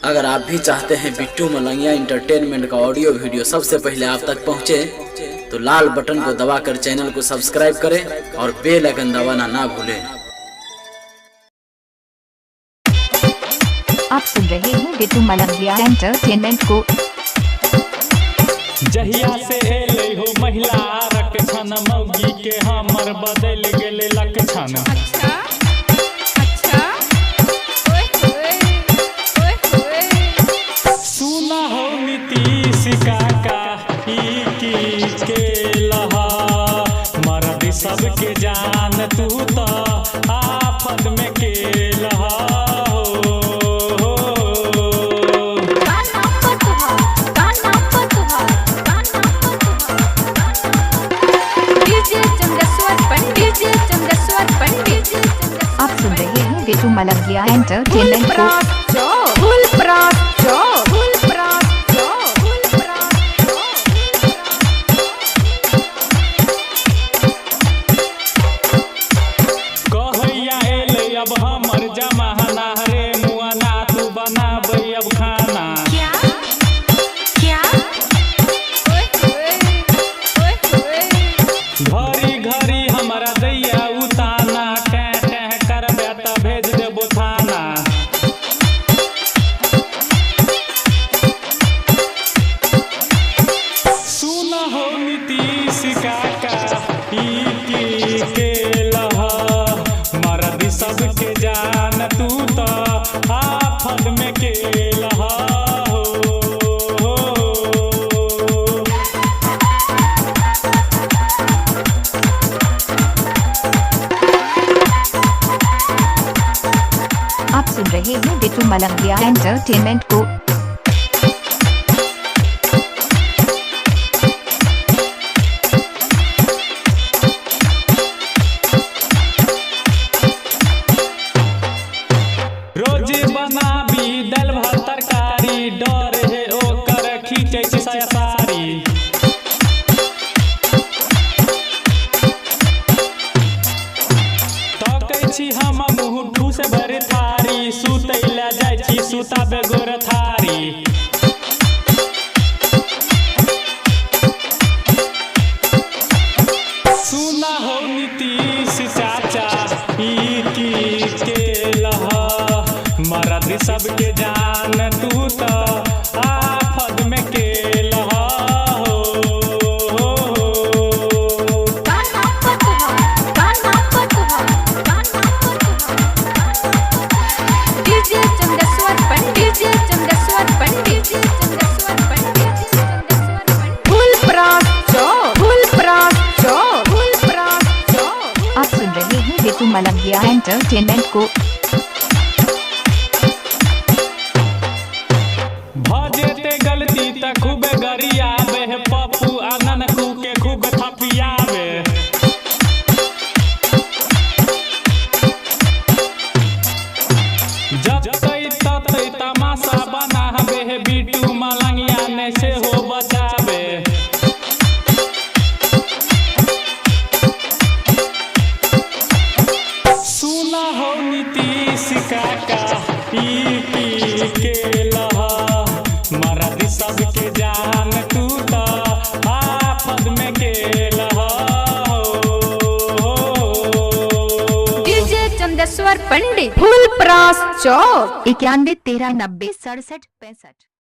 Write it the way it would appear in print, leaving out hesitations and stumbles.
अगर आप भी चाहते हैं बिट्टू मलंगिया इंटरटेनमेंट का ऑडियो वीडियो सबसे पहले आप तक पहुंचे, तो लाल बटन को दबाकर चैनल को सब्सक्राइब करें और बेल आइकन दबाना ना भूलें। आप सुन रहे हैं बिट्टू मलंगिया एंटरटेनमेंट को। जहिया से एले हो महिला आरक्षण, मौगी के हमर बदल गेले लक्षण। अच्छा अच्छा ओए होए ओए होए। सुना हो नीतीश काका ई की के लहा, मर्द सबके जान तू तो आफत में के लहा। आप सुन रहे हैं बिट्टू मलंगिया एंटरटेनमेंट को। कहैया एले अब हमर जमाना रे मुआना, तू बनाबै अब खाना। क्या क्या ओए होए ओए होए। घरी घरी हमरा दैया उताना, टैं टैं करबे त भेज देबो थाना। सुन हो नीतीश काका ई की के लहा, मर्द सबके जान तू तो आफत में के लहा। आप सुन रहे हैं बिट्टू मलंगिया एंटरटेनमेंट को। रोज बनाबी दाल भात तरकारी, डर है ओकर खींचे छै साड़ी। तकै छी हम मुँह ठूस भर थारी, सुतै ले जाइ छी सुताबे गोर थारी। सुना हो नीतीश चाचा ई की के लहा, मर्द सबके जान तू तो आफत में के लहा। आप सुन रहे हैं बिट्टू मलंगिया एंटरटेनमेंट को। भजेते गलती त खूब गरियाबे, पप्पू आनन के खूब थपियाबे। जतै ततै तमाशा बनाबे, बिट्टू मलंगिया ने से हो बचाबे। सुना हो नीतीश काका ई की के लहा, मर्द सबके जान तू तो आफत में के लहा। डीजे चंदेश्वर पंडित, फूलपरास चौक। 91 13 90 67 65।